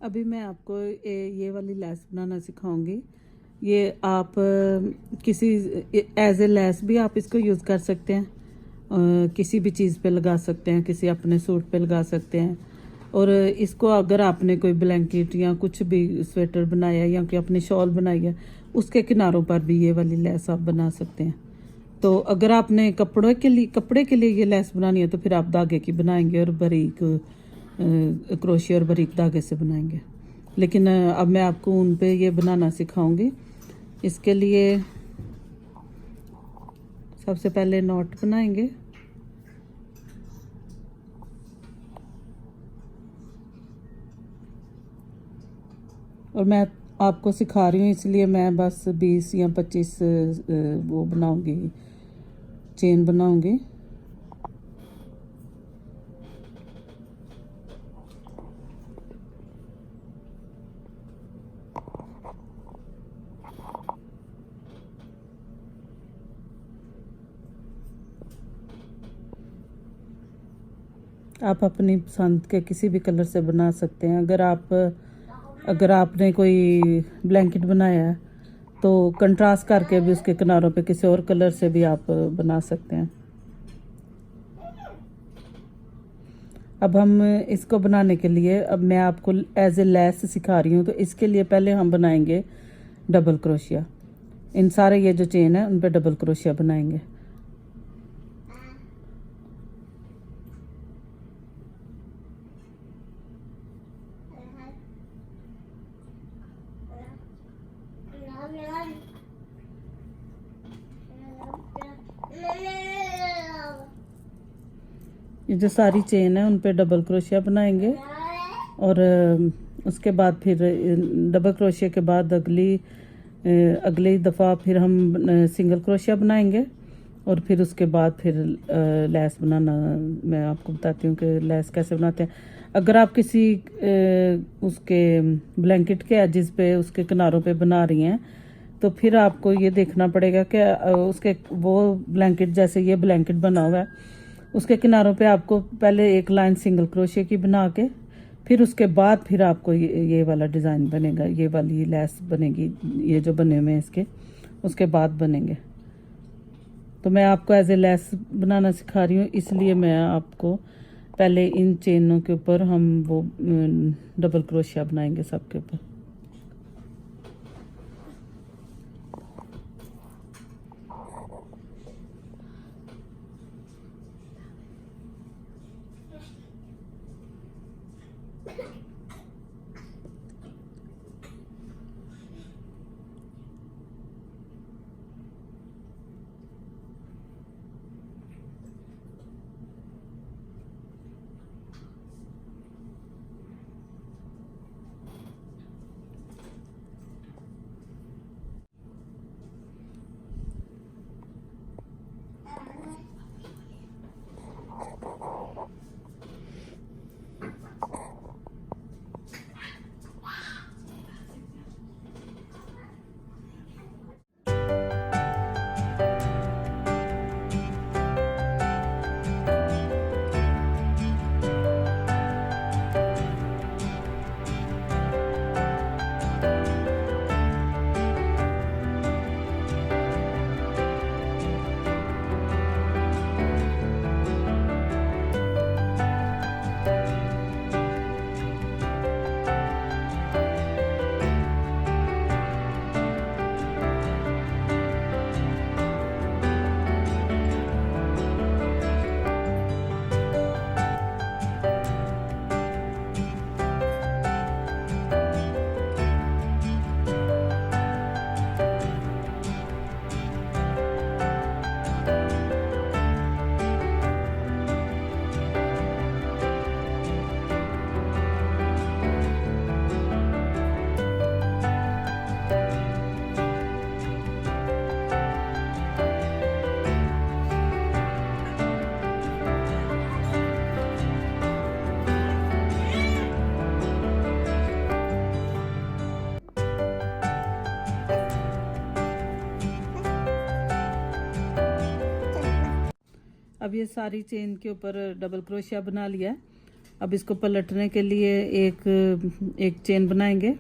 अभी मैं आपको ये वाली लैस बनाना सिखाऊंगी। ये आप किसी एज ए लैस भी आप इसको यूज़ कर सकते हैं। किसी भी चीज़ पे लगा सकते हैं, किसी अपने सूट पे लगा सकते हैं। और इसको अगर आपने कोई ब्लैंकेट या कुछ भी स्वेटर बनाया या कि अपनी शॉल बनाई है, उसके किनारों पर भी ये वाली लैस आप बना सकते हैं। तो अगर आपने कपड़े के लिए ये लैस बनानी है तो फिर आप धागे की बनाएंगे और बारीक क्रोशिया और बारीक धागे से बनाएंगे। लेकिन अब मैं आपको ऊन पे ये बनाना सिखाऊंगी। इसके लिए सबसे पहले नॉट बनाएंगे। और मैं आपको सिखा रही हूँ इसलिए मैं बस 20 या 25 वो बनाऊंगी, चेन बनाऊंगी। आप अपनी पसंद के किसी भी कलर से बना सकते हैं। अगर आपने कोई ब्लैंकेट बनाया है तो कंट्रास्ट करके भी उसके किनारों पे किसी और कलर से भी आप बना सकते हैं। अब हम इसको बनाने के लिए अब मैं आपको एज ए लेस सिखा रही हूँ। तो इसके लिए पहले हम बनाएंगे डबल क्रोशिया। इन सारे ये जो चेन है उन पे डबल क्रोशिया बनाएंगे। ये जो सारी चेन है उन पे डबल क्रोशिया बनाएंगे और उसके बाद फिर डबल क्रोशिया के बाद अगली दफ़ा फिर हम सिंगल क्रोशिया बनाएंगे और फिर उसके बाद फिर लैस बनाना मैं आपको बताती हूँ कि लैस कैसे बनाते हैं। अगर आप किसी उसके ब्लैंकेट के एजिस पे उसके किनारों पे बना रही हैं तो फिर आपको ये देखना पड़ेगा कि उसके वो ब्लैंकेट जैसे ये ब्लैंकेट बना हुआ है उसके किनारों पे आपको पहले एक लाइन सिंगल क्रोशिया की बना के फिर उसके बाद फिर आपको ये वाला डिज़ाइन बनेगा, ये वाली लैस बनेगी। ये जो बने हुए हैं इसके उसके बाद बनेंगे। तो मैं आपको एज ए लैस बनाना सिखा रही हूँ इसलिए मैं आपको पहले इन चेनों के ऊपर हम वो डबल क्रोशिया बनाएंगे सबके ऊपर। अब ये सारी चेन के ऊपर डबल क्रोशिया बना लिया है अब इसको पलटने के लिए एक चेन बनाएंगे।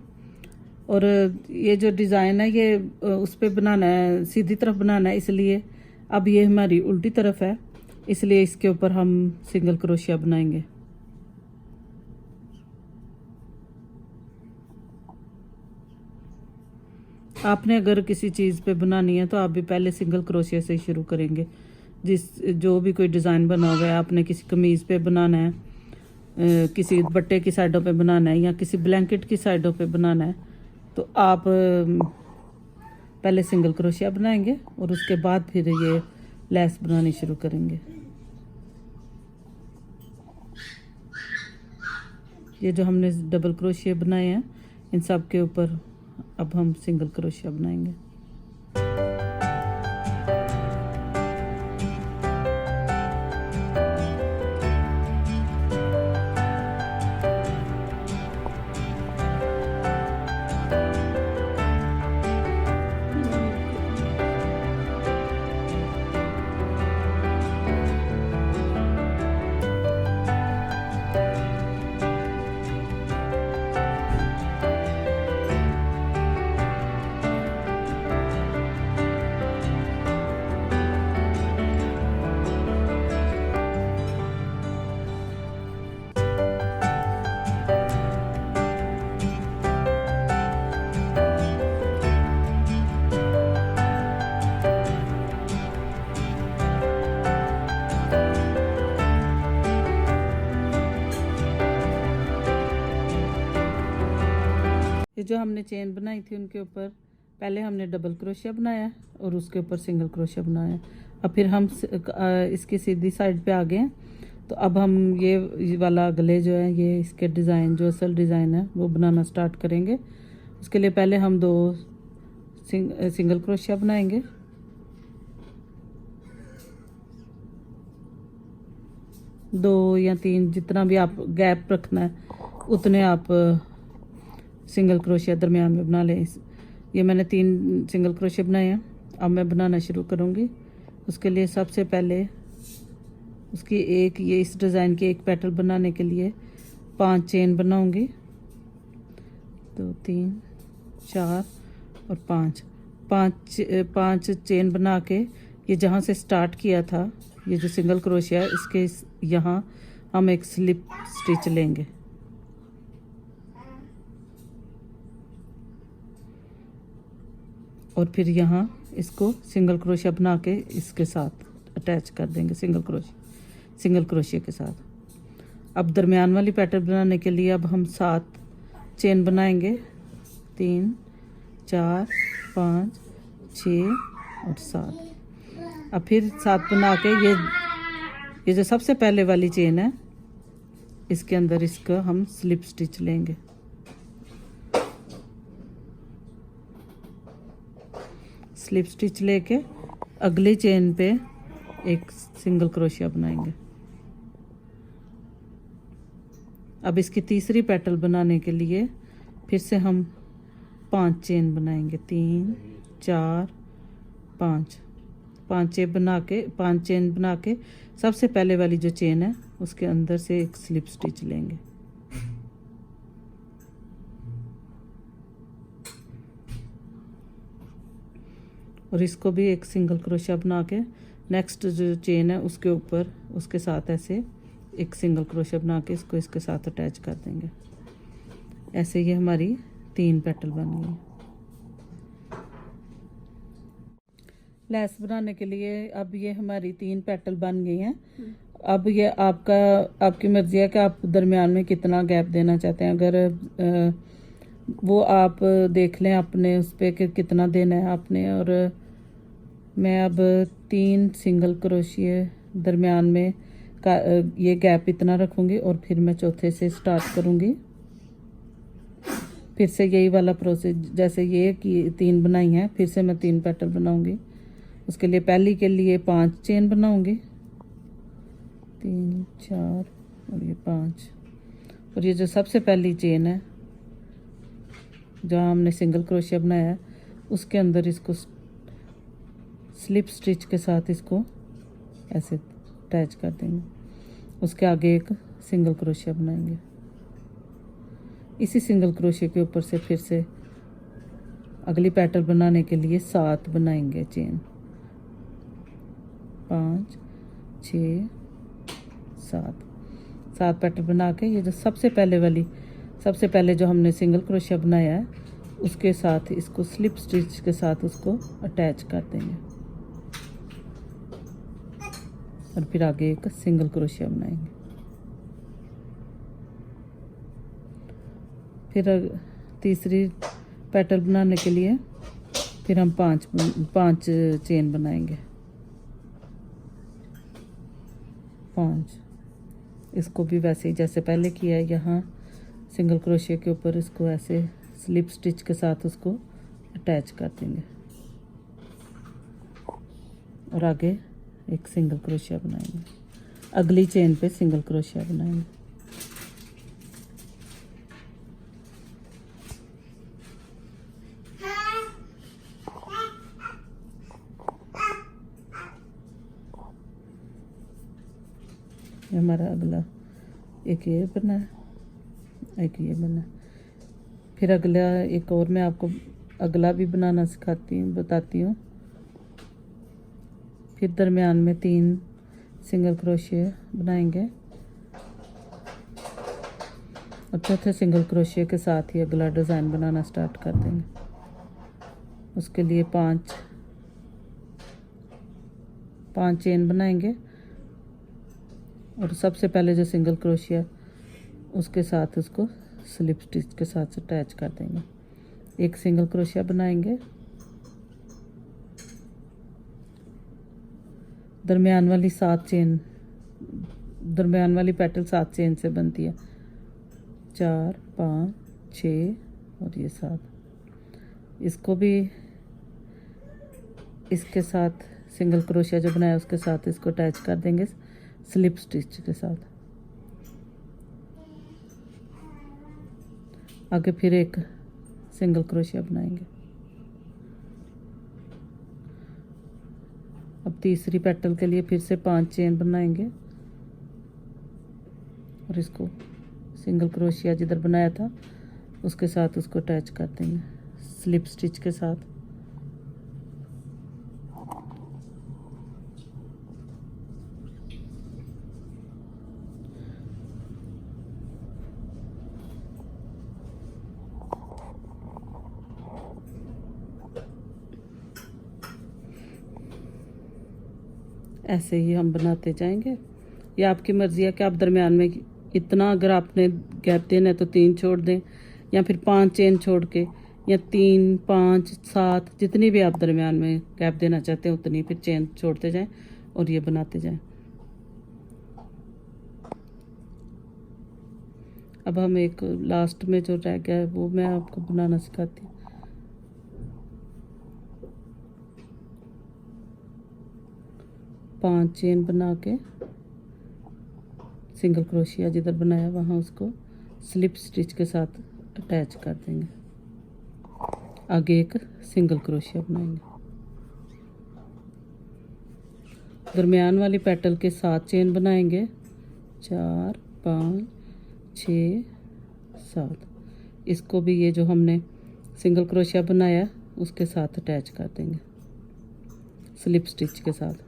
और ये जो डिज़ाइन है ये उस पे बनाना है, सीधी तरफ बनाना है, इसलिए अब ये हमारी उल्टी तरफ है, इसलिए इसके ऊपर हम सिंगल क्रोशिया बनाएंगे। आपने अगर किसी चीज़ पे बनानी है तो आप भी पहले सिंगल क्रोशिया से ही शुरू करेंगे। जो भी कोई डिज़ाइन बना हुआ है, आपने किसी कमीज़ पे बनाना है, किसी दुपट्टे की साइडों पे बनाना है, या किसी ब्लैंकेट की साइडों पे बनाना है, तो आप पहले सिंगल क्रोशिया बनाएंगे और उसके बाद फिर ये लेस बनानी शुरू करेंगे। ये जो हमने डबल क्रोशिया बनाए हैं, इन सब के ऊपर अब हम सिंगल क्रोशिया बनाएंगे। ये जो हमने चेन बनाई थी उनके ऊपर पहले हमने डबल क्रोशिया बनाया और उसके ऊपर सिंगल क्रोशिया बनाया। अब फिर हम इसकी सीधी साइड पे आ गए हैं, तो अब हम ये वाला गले जो है, ये इसके डिज़ाइन जो असल डिज़ाइन है वो बनाना स्टार्ट करेंगे। उसके लिए पहले हम 2 सिंगल क्रोशिया बनाएंगे। दो या 3 जितना भी आप गैप रखना है उतने आप सिंगल क्रोशिया दरमियान में बना लें। ये मैंने 3 सिंगल क्रोशिया बनाए हैं। अब मैं बनाना शुरू करूँगी। उसके लिए सबसे पहले उसकी ये इस डिज़ाइन की एक पेटल बनाने के लिए 5 चेन बनाऊँगी। 2 3 4 और 5 चेन बना के ये जहाँ से स्टार्ट किया था, ये जो सिंगल क्रोशिया है, इसके यहाँ हम एक स्लिप स्टिच लेंगे। और फिर यहाँ इसको सिंगल क्रोशिया बना के इसके साथ अटैच कर देंगे, सिंगल क्रोशिया के साथ। अब दरमियान वाली पैटर्न बनाने के लिए अब हम 7 चेन बनाएंगे। 3 4 5 6 और 7। अब फिर 7 बना के ये जो सबसे पहले वाली चेन है, इसके अंदर इसका हम स्लिप स्टिच लेंगे। स्लिप स्टिच लेके अगली चेन पे एक सिंगल क्रोशिया बनाएंगे। अब इसकी तीसरी पेटल बनाने के लिए फिर से हम 5 चेन बनाएंगे। 3 4 5 5 चेन बना के सबसे पहले वाली जो चेन है उसके अंदर से एक स्लिप स्टिच लेंगे। और इसको भी एक सिंगल क्रोशिया बना के नेक्स्ट जो चेन है उसके ऊपर उसके साथ ऐसे एक सिंगल क्रोशिया बना के इसको इसके साथ अटैच कर देंगे। ऐसे ये हमारी 3 पेटल बन गई। लेस बनाने के लिए अब ये हमारी 3 पेटल बन गई हैं। अब ये आपकी मर्जी है कि आप दरमियान में कितना गैप देना चाहते हैं। अगर वो आप देख लें अपने उस पर कि कितना देना है आपने। और मैं अब 3 सिंगल क्रोशिया दरमियान में का ये गैप इतना रखूँगी और फिर मैं चौथे से स्टार्ट करूँगी। फिर से यही वाला प्रोसेस, जैसे ये कि 3 बनाई हैं, फिर से मैं 3 पेटल बनाऊँगी। उसके लिए पहली के लिए 5 चेन बनाऊँगी। 3 4 और ये 5। और ये जो सबसे पहली चेन है जहाँ हमने सिंगल क्रोशिया बनाया है उसके अंदर इसको स्लिप स्टिच के साथ इसको ऐसे अटैच कर देंगे। उसके आगे एक सिंगल क्रोशिया बनाएंगे। इसी सिंगल क्रोशिया के ऊपर से फिर से अगली पैटर्न बनाने के लिए 7 बनाएंगे चेन। 5 6 7 पैटर्न बना के ये जो सबसे पहले जो हमने सिंगल क्रोशिया बनाया है उसके साथ इसको स्लिप स्टिच के साथ उसको अटैच कर देंगे और फिर आगे एक सिंगल क्रोशिया बनाएंगे। फिर तीसरी पैटर्न बनाने के लिए फिर हम पांच चेन बनाएंगे। 5 इसको भी वैसे ही जैसे पहले किया है, यहाँ सिंगल क्रोशिया के ऊपर इसको ऐसे स्लिप स्टिच के साथ उसको अटैच कर देंगे और आगे एक सिंगल क्रोशिया बनाएंगे। अगली चेन पे सिंगल क्रोशिया बनाएंगे। ये हमारा अगला एक ये बना है, एक ये बना है। फिर अगला एक और मैं आपको अगला भी बनाना बताती हूँ। फिर दरमियान में 3 सिंगल क्रोशिया बनाएंगे और चौथे सिंगल क्रोशिया के साथ ही अगला डिज़ाइन बनाना स्टार्ट कर देंगे। उसके लिए 5 चेन बनाएंगे और सबसे पहले जो सिंगल क्रोशिया उसके साथ उसको स्लिप स्टिच के साथ अटैच कर देंगे। एक सिंगल क्रोशिया बनाएंगे, दरमियान वाली पैटर्न 7 चेन से बनती है। 4 5 6 और ये 7। इसको भी इसके साथ सिंगल क्रोशिया जो बनाया उसके साथ इसको अटैच कर देंगे स्लिप स्टिच के साथ। आगे फिर एक सिंगल क्रोशिया बनाएंगे। अब तीसरी पैटर्न के लिए फिर से 5 चेन बनाएंगे और इसको सिंगल क्रोशिया जिधर बनाया था उसके साथ उसको अटैच कर देंगे स्लिप स्टिच के साथ। ऐसे ही हम बनाते जाएंगे। या आपकी मर्ज़ी है कि आप दरमियान में इतना अगर आपने गैप देना है तो 3 छोड़ दें या फिर 5 चेन छोड़ के या 3 5 7 जितनी भी आप दरमियान में गैप देना चाहते हैं उतनी फिर चेन छोड़ते जाएं और ये बनाते जाएं। अब हम एक लास्ट में जो रह गया है वो मैं आपको बनाना सिखाती हूँ। पांच चेन बना के सिंगल क्रोशिया जिधर बनाया वहाँ उसको स्लिप स्टिच के साथ अटैच कर देंगे। आगे एक सिंगल क्रोशिया बनाएंगे। दरमियान वाली पेटल के 7 चेन बनाएंगे। 4 5 6 7। इसको भी ये जो हमने सिंगल क्रोशिया बनाया उसके साथ अटैच कर देंगे स्लिप स्टिच के साथ।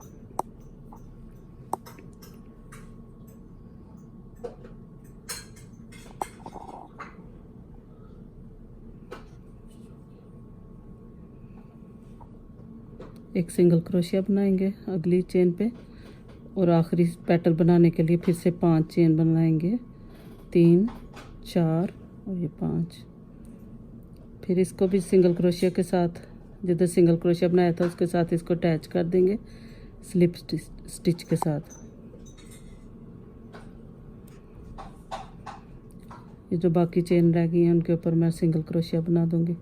एक सिंगल क्रोशिया बनाएंगे अगली चेन पे और आखिरी पेटल बनाने के लिए फिर से 5 चेन बनाएंगे। 3 4 और ये 5। फिर इसको भी सिंगल क्रोशिया के साथ जिधर सिंगल क्रोशिया बनाया था उसके साथ इसको अटैच कर देंगे स्लिप स्टिच के साथ। ये जो बाकी चेन रह गई हैं उनके ऊपर मैं सिंगल क्रोशिया बना दूंगी।